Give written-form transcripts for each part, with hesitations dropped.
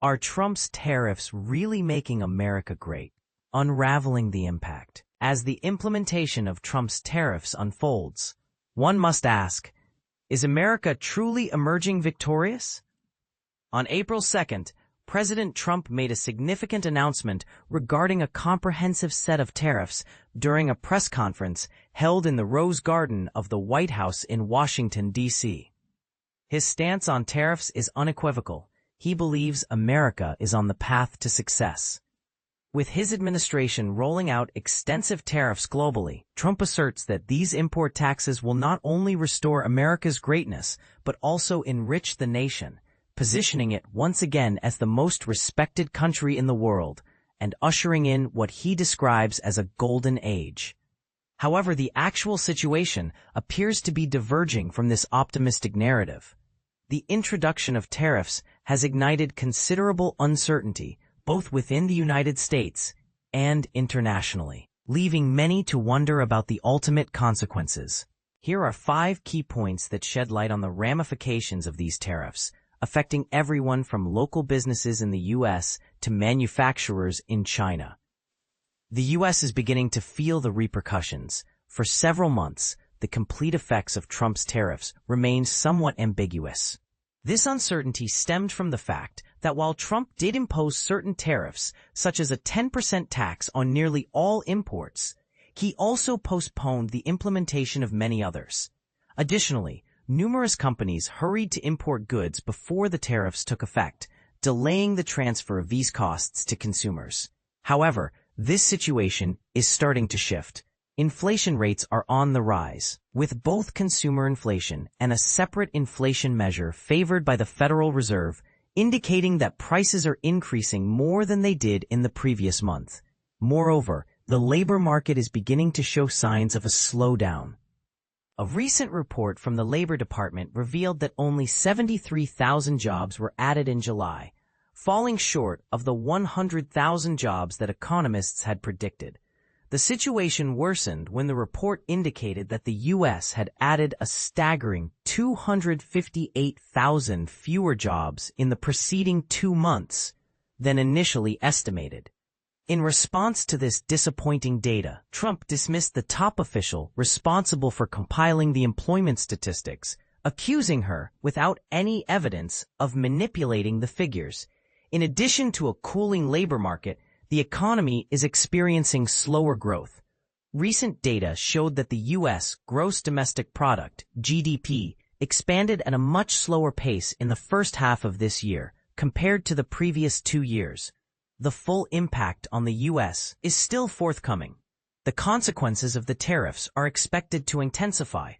Are Trump's tariffs really making America great? Unraveling the impact. As the implementation of Trump's tariffs unfolds, one must ask, is America truly emerging victorious? On April 2nd, President Trump made a significant announcement regarding a comprehensive set of tariffs during a press conference held in the Rose Garden of the White House in Washington, D.C. His stance on tariffs is unequivocal. He believes America is on the path to success. With his administration rolling out extensive tariffs globally, Trump asserts that these import taxes will not only restore America's greatness, but also enrich the nation, positioning it once again as the most respected country in the world and ushering in what he describes as a golden age. However, the actual situation appears to be diverging from this optimistic narrative. The introduction of tariffs has ignited considerable uncertainty both within the United States and internationally, leaving many to wonder about the ultimate consequences. Here are 5 key points that shed light on the ramifications of these tariffs, affecting everyone from local businesses in the U.S. to manufacturers in China. The U.S. is beginning to feel the repercussions. For several months, the complete effects of Trump's tariffs remained somewhat ambiguous. This uncertainty stemmed from the fact that while Trump did impose certain tariffs, such as a 10% tax on nearly all imports, he also postponed the implementation of many others. Additionally, numerous companies hurried to import goods before the tariffs took effect, delaying the transfer of these costs to consumers. However, this situation is starting to shift. Inflation rates are on the rise, with both consumer inflation and a separate inflation measure favored by the Federal Reserve, indicating that prices are increasing more than they did in the previous month. Moreover, the labor market is beginning to show signs of a slowdown. A recent report from the Labor Department revealed that only 73,000 jobs were added in July, falling short of the 100,000 jobs that economists had predicted. The situation worsened when the report indicated that the U.S. had added a staggering 258,000 fewer jobs in the preceding 2 months than initially estimated. In response to this disappointing data, Trump dismissed the top official responsible for compiling the employment statistics, accusing her, without any evidence, of manipulating the figures. In addition to a cooling labor market, the economy is experiencing slower growth. Recent data showed that the U.S. gross domestic product, GDP, expanded at a much slower pace in the first half of this year compared to the previous 2 years. The full impact on the U.S. is still forthcoming. The consequences of the tariffs are expected to intensify.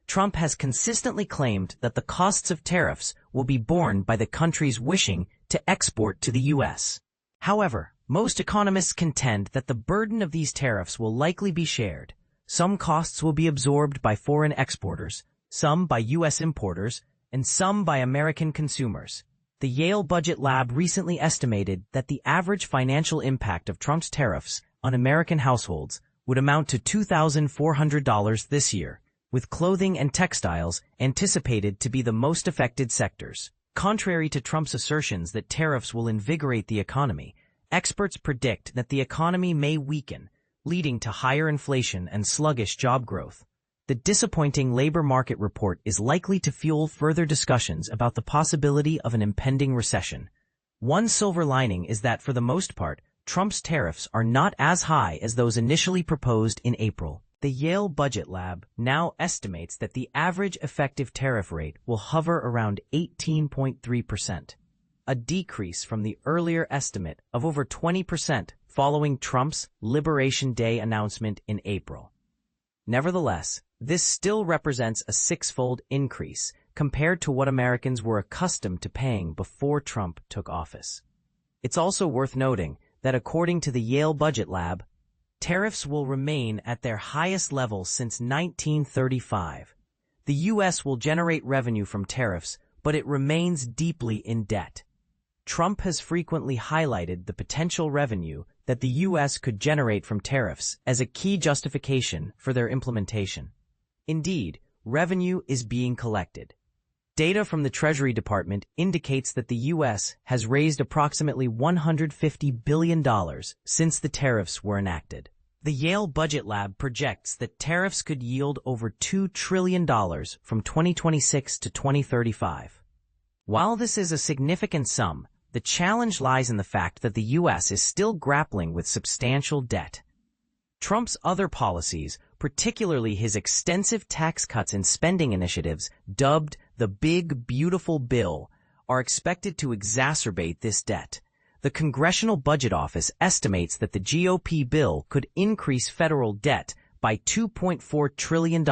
Trump has consistently claimed that the costs of tariffs will be borne by the countries wishing to export to the U.S. However, most economists contend that the burden of these tariffs will likely be shared. Some costs will be absorbed by foreign exporters, some by U.S. importers, and some by American consumers. The Yale Budget Lab recently estimated that the average financial impact of Trump's tariffs on American households would amount to $2,400 this year, with clothing and textiles anticipated to be the most affected sectors. Contrary to Trump's assertions that tariffs will invigorate the economy, experts predict that the economy may weaken, leading to higher inflation and sluggish job growth. The disappointing labor market report is likely to fuel further discussions about the possibility of an impending recession. One silver lining is that, for the most part, Trump's tariffs are not as high as those initially proposed in April. The Yale Budget Lab now estimates that the average effective tariff rate will hover around 18.3%. A decrease from the earlier estimate of over 20% following Trump's Liberation Day announcement in April. Nevertheless, this still represents a 6-fold increase compared to what Americans were accustomed to paying before Trump took office. It's also worth noting that according to the Yale Budget Lab, tariffs will remain at their highest level since 1935. The U.S. will generate revenue from tariffs, but it remains deeply in debt. Trump has frequently highlighted the potential revenue that the U.S. could generate from tariffs as a key justification for their implementation. Indeed, revenue is being collected. Data from the Treasury Department indicates that the U.S. has raised approximately $150 billion since the tariffs were enacted. The Yale Budget Lab projects that tariffs could yield over $2 trillion from 2026 to 2035. While this is a significant sum, the challenge lies in the fact that the U.S. is still grappling with substantial debt. Trump's other policies, particularly his extensive tax cuts and spending initiatives, dubbed the Big Beautiful Bill, are expected to exacerbate this debt. The Congressional Budget Office estimates that the GOP bill could increase federal debt by $2.4 trillion.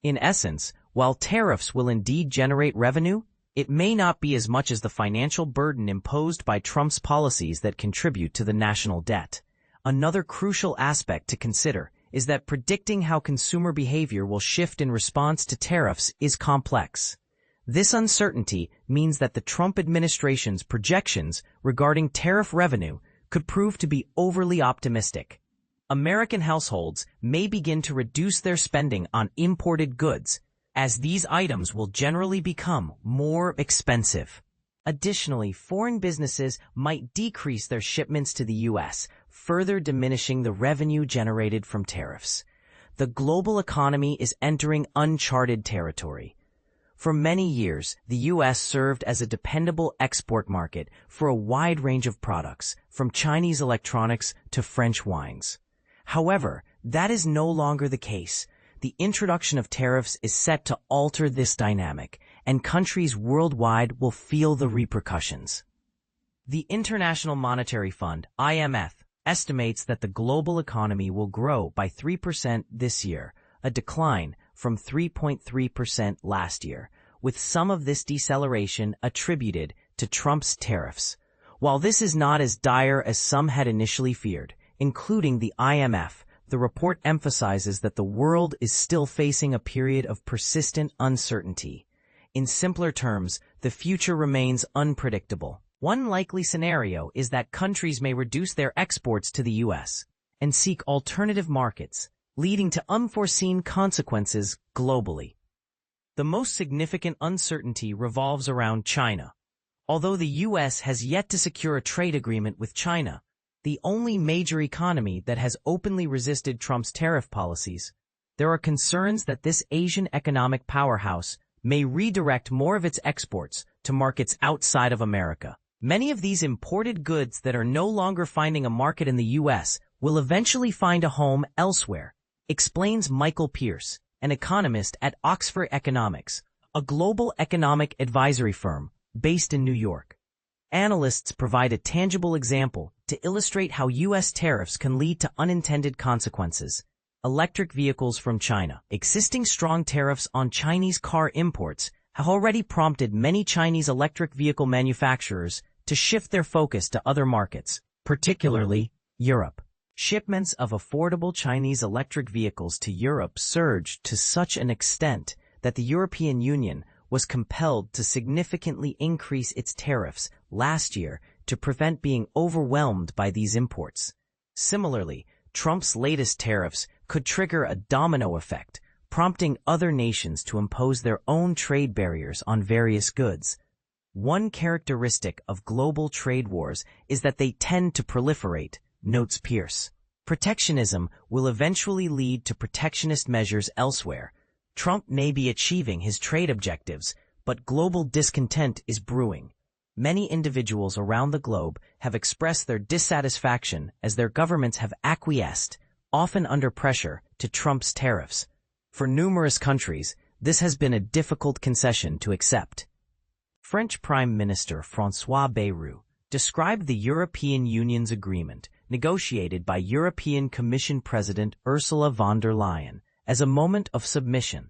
In essence, while tariffs will indeed generate revenue, it may not be as much as the financial burden imposed by Trump's policies that contribute to the national debt. Another crucial aspect to consider is that predicting how consumer behavior will shift in response to tariffs is complex. This uncertainty means that the Trump administration's projections regarding tariff revenue could prove to be overly optimistic. American households may begin to reduce their spending on imported goods, as these items will generally become more expensive. Additionally, foreign businesses might decrease their shipments to the U.S., further diminishing the revenue generated from tariffs. The global economy is entering uncharted territory. For many years, the U.S. served as a dependable export market for a wide range of products, from Chinese electronics to French wines. However, that is no longer the case. The introduction of tariffs is set to alter this dynamic, and countries worldwide will feel the repercussions. The International Monetary Fund, IMF, estimates that the global economy will grow by 3% this year, a decline from 3.3% last year, with some of this deceleration attributed to Trump's tariffs. While this is not as dire as some had initially feared, including the IMF, the report emphasizes that the world is still facing a period of persistent uncertainty. In simpler terms, the future remains unpredictable. One likely scenario is that countries may reduce their exports to the U.S. and seek alternative markets, leading to unforeseen consequences globally. The most significant uncertainty revolves around China. Although the U.S. has yet to secure a trade agreement with China, the only major economy that has openly resisted Trump's tariff policies, there are concerns that this Asian economic powerhouse may redirect more of its exports to markets outside of America. Many of these imported goods that are no longer finding a market in the U.S. will eventually find a home elsewhere, explains Michael Pierce, an economist at Oxford Economics, a global economic advisory firm based in New York. Analysts provide a tangible example to illustrate how U.S. tariffs can lead to unintended consequences. Electric vehicles from China. Existing strong tariffs on Chinese car imports have already prompted many Chinese electric vehicle manufacturers to shift their focus to other markets, particularly Europe. Shipments of affordable Chinese electric vehicles to Europe surged to such an extent that the European Union was compelled to significantly increase its tariffs last year to prevent being overwhelmed by these imports. Similarly, Trump's latest tariffs could trigger a domino effect, prompting other nations to impose their own trade barriers on various goods. One characteristic of global trade wars is that they tend to proliferate, notes Pierce. Protectionism will eventually lead to protectionist measures elsewhere. Trump may be achieving his trade objectives, but global discontent is brewing. Many individuals around the globe have expressed their dissatisfaction as their governments have acquiesced, often under pressure, to Trump's tariffs. For numerous countries, this has been a difficult concession to accept. French Prime Minister François Bayrou described the European Union's agreement, negotiated by European Commission President Ursula von der Leyen, as a moment of submission.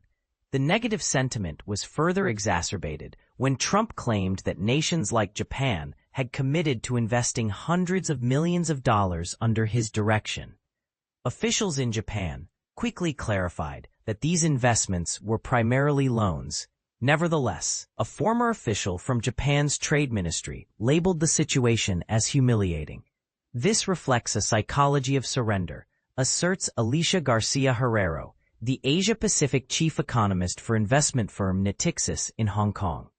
The negative sentiment was further exacerbated when Trump claimed that nations like Japan had committed to investing hundreds of millions of dollars under his direction. Officials in Japan quickly clarified that these investments were primarily loans. Nevertheless, a former official from Japan's trade ministry labeled the situation as humiliating. This reflects a psychology of surrender, asserts Alicia Garcia Herrero, the Asia-Pacific chief economist for investment firm Natixis in Hong Kong.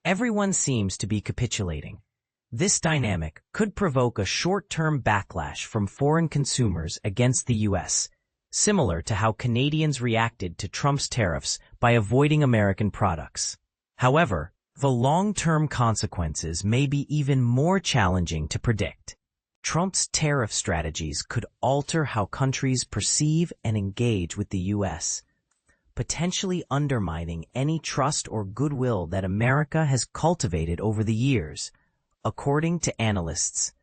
Everyone seems to be capitulating. This dynamic could provoke a short-term backlash from foreign consumers against the U.S., similar to how Canadians reacted to Trump's tariffs by avoiding American products. However, the long-term consequences may be even more challenging to predict. Trump's tariff strategies could alter how countries perceive and engage with the U.S., potentially undermining any trust or goodwill that America has cultivated over the years. According to analysts,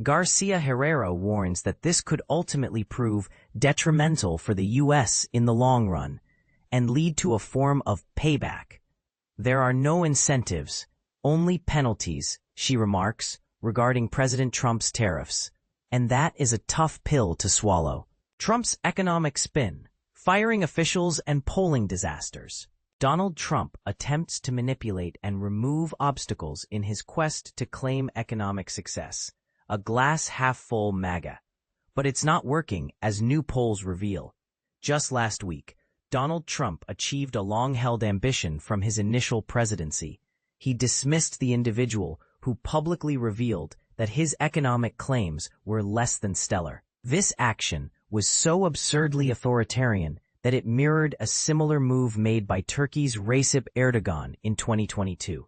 Garcia Herrera warns that this could ultimately prove detrimental for the U.S. in the long run and lead to a form of payback. There are no incentives, only penalties, she remarks, regarding President Trump's tariffs, and that is a tough pill to swallow. Trump's economic spin, firing officials and polling disasters. Donald Trump attempts to manipulate and remove obstacles in his quest to claim economic success, a glass-half-full MAGA. But it's not working, as new polls reveal. Just last week, Donald Trump achieved a long-held ambition from his initial presidency. He dismissed the individual who publicly revealed that his economic claims were less than stellar. This action was so absurdly authoritarian that it mirrored a similar move made by Turkey's Recep Erdogan in 2022.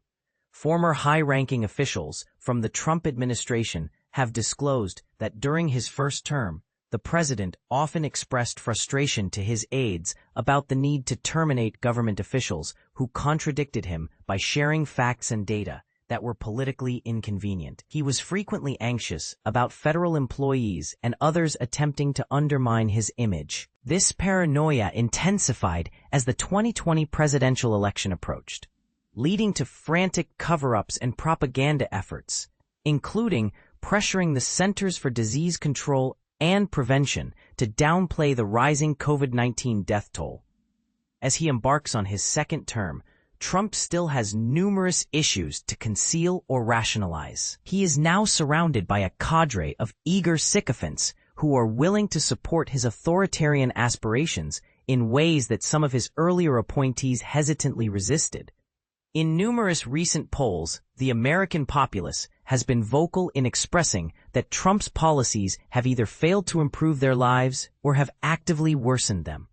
Former high-ranking officials from the Trump administration have disclosed that during his first term, the president often expressed frustration to his aides about the need to terminate government officials who contradicted him by sharing facts and data that were politically inconvenient. He was frequently anxious about federal employees and others attempting to undermine his image. This paranoia intensified as the 2020 presidential election approached, leading to frantic cover-ups and propaganda efforts, including pressuring the Centers for Disease Control and Prevention to downplay the rising COVID-19 death toll. As he embarks on his second term, Trump still has numerous issues to conceal or rationalize. He is now surrounded by a cadre of eager sycophants who are willing to support his authoritarian aspirations in ways that some of his earlier appointees hesitantly resisted. In numerous recent polls, the American populace has been vocal in expressing that Trump's policies have either failed to improve their lives or have actively worsened them.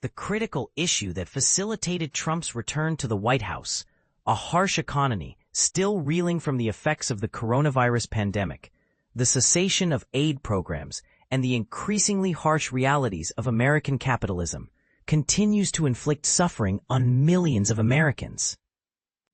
The critical issue that facilitated Trump's return to the White House, a harsh economy still reeling from the effects of the coronavirus pandemic, the cessation of aid programs, and the increasingly harsh realities of American capitalism, continues to inflict suffering on millions of Americans.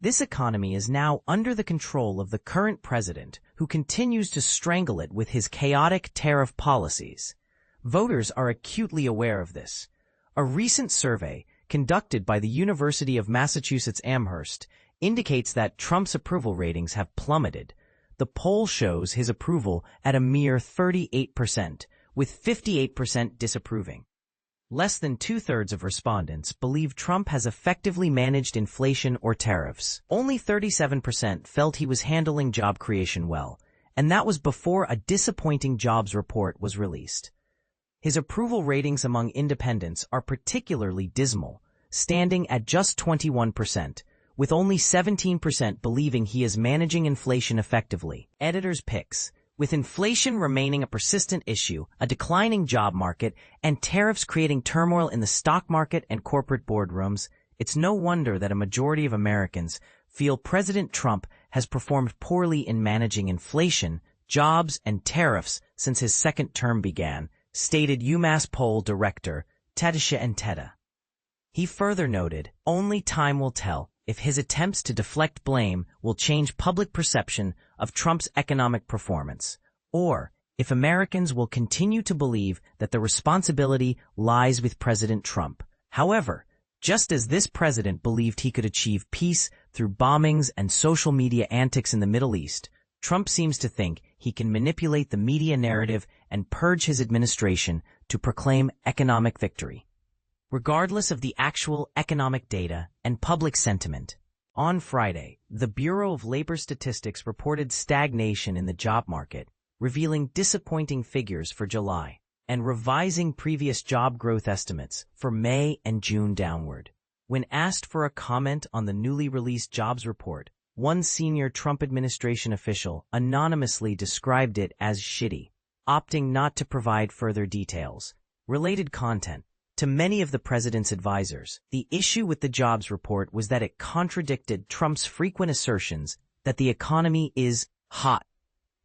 This economy is now under the control of the current president, who continues to strangle it with his chaotic tariff policies. Voters are acutely aware of this. A recent survey conducted by the University of Massachusetts Amherst indicates that Trump's approval ratings have plummeted. The poll shows his approval at a mere 38%, with 58% disapproving. Less than two-thirds of respondents believe Trump has effectively managed inflation or tariffs. Only 37% felt he was handling job creation well, and that was before a disappointing jobs report was released. His approval ratings among independents are particularly dismal, standing at just 21%, with only 17% believing he is managing inflation effectively. Editor's picks. With inflation remaining a persistent issue, a declining job market, and tariffs creating turmoil in the stock market and corporate boardrooms, it's no wonder that a majority of Americans feel President Trump has performed poorly in managing inflation, jobs, and tariffs since his second term began, stated UMass poll director Tadisha Nteta. He further noted, only time will tell if his attempts to deflect blame will change public perception of Trump's economic performance, or if Americans will continue to believe that the responsibility lies with President Trump. However, just as this president believed he could achieve peace through bombings and social media antics in the Middle East, Trump seems to think he can manipulate the media narrative and purge his administration to proclaim economic victory. Regardless of the actual economic data and public sentiment, on Friday, the Bureau of Labor Statistics reported stagnation in the job market, revealing disappointing figures for July. and revising previous job growth estimates for May and June downward. When asked for a comment on the newly released jobs report, one senior Trump administration official anonymously described it as shitty, opting not to provide further details. Related content. To many of the president's advisors, the issue with the jobs report was that it contradicted Trump's frequent assertions that the economy is hot.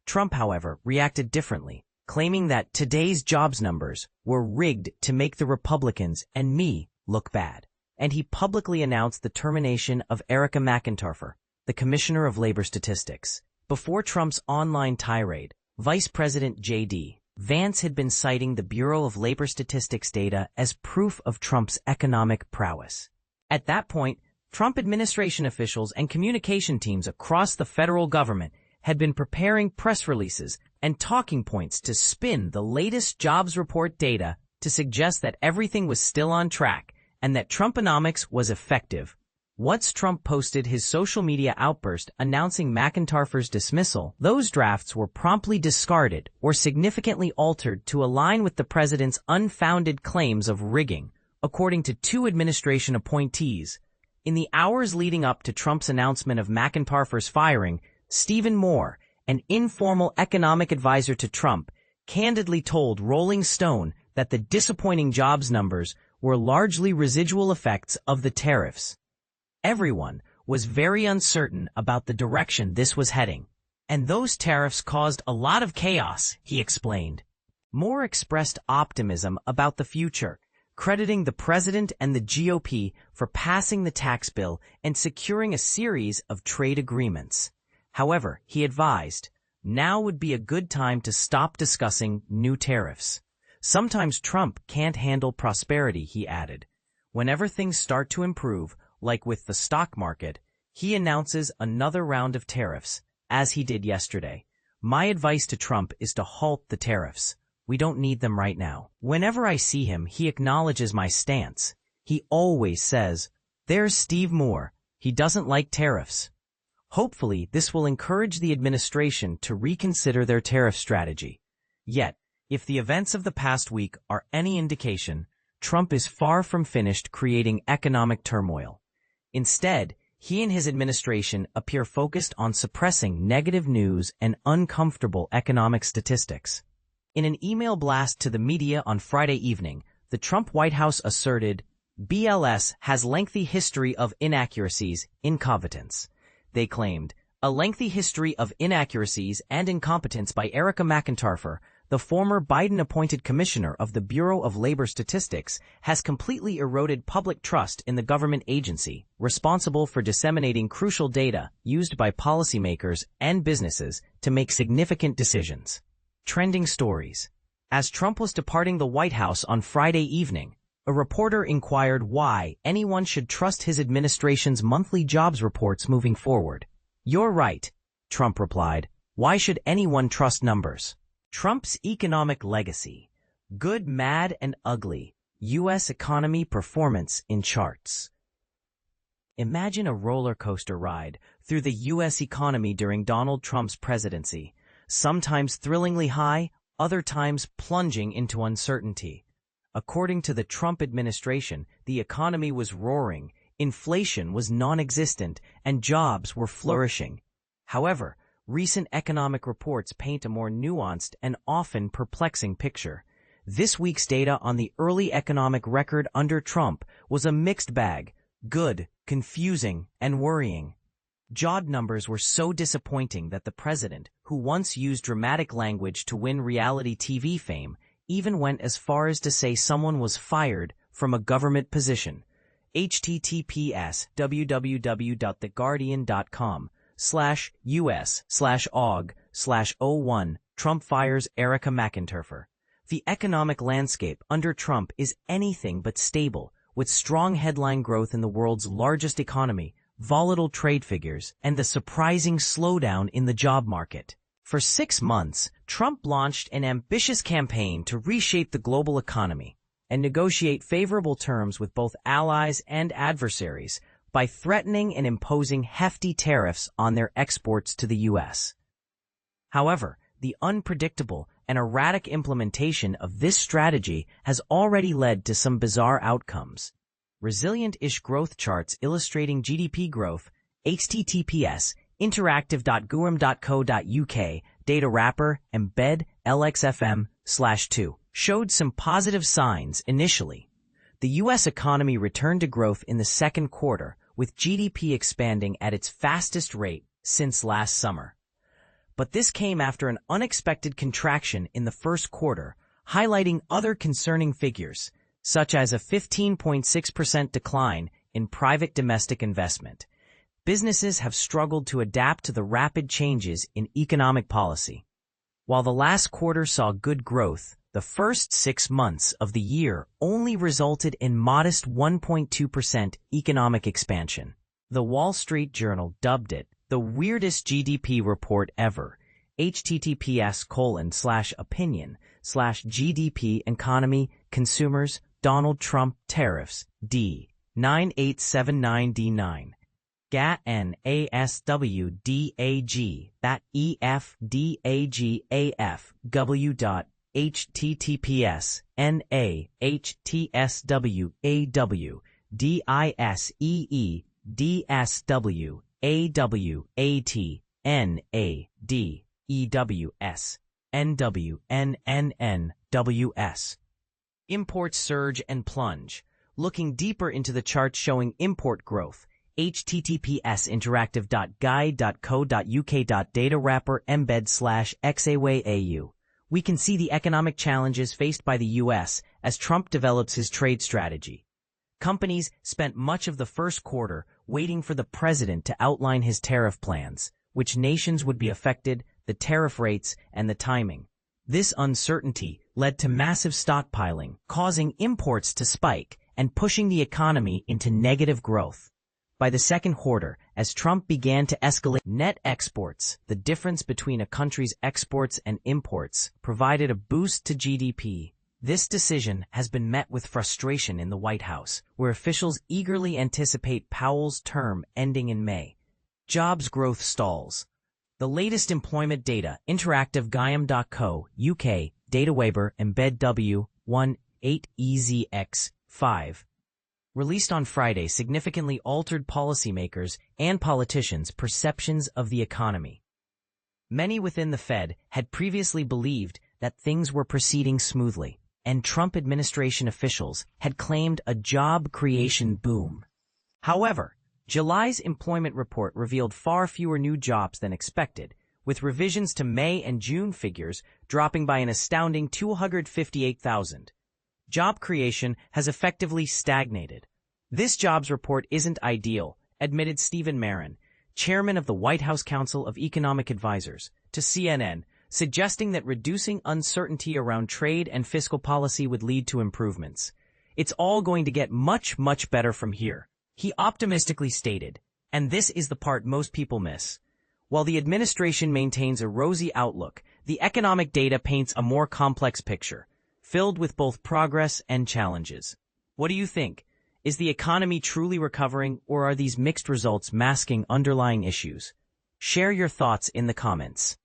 Trump, however, reacted differently, claiming that today's jobs numbers were rigged to make the Republicans and me look bad. And he publicly announced the termination of Erica McIntyre, the Commissioner of Labor Statistics. Before Trump's online tirade, Vice President J.D. Vance had been citing the Bureau of Labor Statistics data as proof of Trump's economic prowess. At that point, Trump administration officials and communication teams across the federal government had been preparing press releases and talking points to spin the latest jobs report data to suggest that everything was still on track and that Trumponomics was effective. Once Trump posted his social media outburst announcing McIntyre's dismissal, those drafts were promptly discarded or significantly altered to align with the president's unfounded claims of rigging, according to two administration appointees. In the hours leading up to Trump's announcement of McIntyre's firing, Stephen Moore, an informal economic advisor to Trump, candidly told Rolling Stone that the disappointing jobs numbers were largely residual effects of the tariffs. Everyone was very uncertain about the direction this was heading, and those tariffs caused a lot of chaos, he explained. Moore expressed optimism about the future, crediting the president and the GOP for passing the tax bill and securing a series of trade agreements. However, he advised, now would be a good time to stop discussing new tariffs. Sometimes Trump can't handle prosperity, he added. Whenever things start to improve, like with the stock market, he announces another round of tariffs, as he did yesterday. My advice to Trump is to halt the tariffs. We don't need them right now. Whenever I see him, he acknowledges my stance. He always says, there's Steve Moore. He doesn't like tariffs. Hopefully, this will encourage the administration to reconsider their tariff strategy. Yet, if the events of the past week are any indication, Trump is far from finished creating economic turmoil. Instead, he and his administration appear focused on suppressing negative news and uncomfortable economic statistics. In an email blast to the media on Friday evening, the Trump White House asserted, BLS has lengthy history of inaccuracies, incompetence. They claimed, a lengthy history of inaccuracies and incompetence by Erica McIntyre, the former Biden-appointed commissioner of the Bureau of Labor Statistics, has completely eroded public trust in the government agency, responsible for disseminating crucial data used by policymakers and businesses to make significant decisions. Trending stories. As Trump was departing the White House on Friday evening, a reporter inquired why anyone should trust his administration's monthly jobs reports moving forward. You're right, Trump replied. Why should anyone trust numbers? Trump's economic legacy. Good, mad, and ugly. U.S. economy performance in charts. Imagine a roller coaster ride through the U.S. economy during Donald Trump's presidency, sometimes thrillingly high, other times plunging into uncertainty. According to the Trump administration, the economy was roaring, inflation was non-existent, and jobs were flourishing. However, recent economic reports paint a more nuanced and often perplexing picture. This week's data on the early economic record under Trump was a mixed bag, good, confusing, and worrying. Job numbers were so disappointing that the president, who once used dramatic language to win reality TV fame, even went as far as to say someone was fired from a government position. https://theguardian.com/us/aug/01 Trump fires Erica McIntyre. The economic landscape under Trump is anything but stable, with strong headline growth in the world's largest economy, volatile trade figures, and the surprising slowdown in the job market. For 6 months, Trump launched an ambitious campaign to reshape the global economy and negotiate favorable terms with both allies and adversaries by threatening and imposing hefty tariffs on their exports to the U.S. However, the unpredictable and erratic implementation of this strategy has already led to some bizarre outcomes. Resilient-ish growth charts illustrating GDP growth, https interactive.gurum.co.uk, data wrapper, embed, LXFM/2, showed some positive signs initially. The U.S. economy returned to growth in the second quarter, with GDP expanding at its fastest rate since last summer. But this came after an unexpected contraction in the first quarter, highlighting other concerning figures, such as a 15.6% decline in private domestic investment. Businesses have struggled to adapt to the rapid changes in economic policy. While the last quarter saw good growth, the first 6 months of the year only resulted in modest 1.2% economic expansion. The Wall Street Journal dubbed it the weirdest GDP report ever. https:/opinion/GDP economy consumers Donald Trump tariffs D 9879D9 GAT NASWDAG that EFDAGAF W.https NAHTSWAW DISEE DSW AWAT NAD EWS NWNNNWS. Imports surge and plunge. Looking deeper into the chart showing import growth, https interactive.guide.co.uk.datawrapper embed/xawayau. We can see the economic challenges faced by the U.S. as Trump develops his trade strategy. Companies spent much of the first quarter waiting for the president to outline his tariff plans, which nations would be affected, the tariff rates, and the timing. This uncertainty led to massive stockpiling, causing imports to spike and pushing the economy into negative growth. By the second quarter, as Trump began to escalate net exports, the difference between a country's exports and imports provided a boost to GDP. This decision has been met with frustration in the White House, where officials eagerly anticipate Powell's term ending in May. Jobs growth stalls. The latest employment data, interactive.gurum.co, UK, data waiver, embed W18EZX5. Released on Friday, significantly altered policymakers and politicians' perceptions of the economy. Many within the Fed had previously believed that things were proceeding smoothly, and Trump administration officials had claimed a job creation boom. However, July's employment report revealed far fewer new jobs than expected, with revisions to May and June figures dropping by an astounding 258,000. Job creation has effectively stagnated. This jobs report isn't ideal, admitted Stephen Marin, chairman of the White House Council of Economic Advisers, to CNN, suggesting that reducing uncertainty around trade and fiscal policy would lead to improvements. It's all going to get much, much better from here, he optimistically stated, and this is the part most people miss. While the administration maintains a rosy outlook, the economic data paints a more complex picture, filled with both progress and challenges. What do you think? Is the economy truly recovering, or are these mixed results masking underlying issues? Share your thoughts in the comments.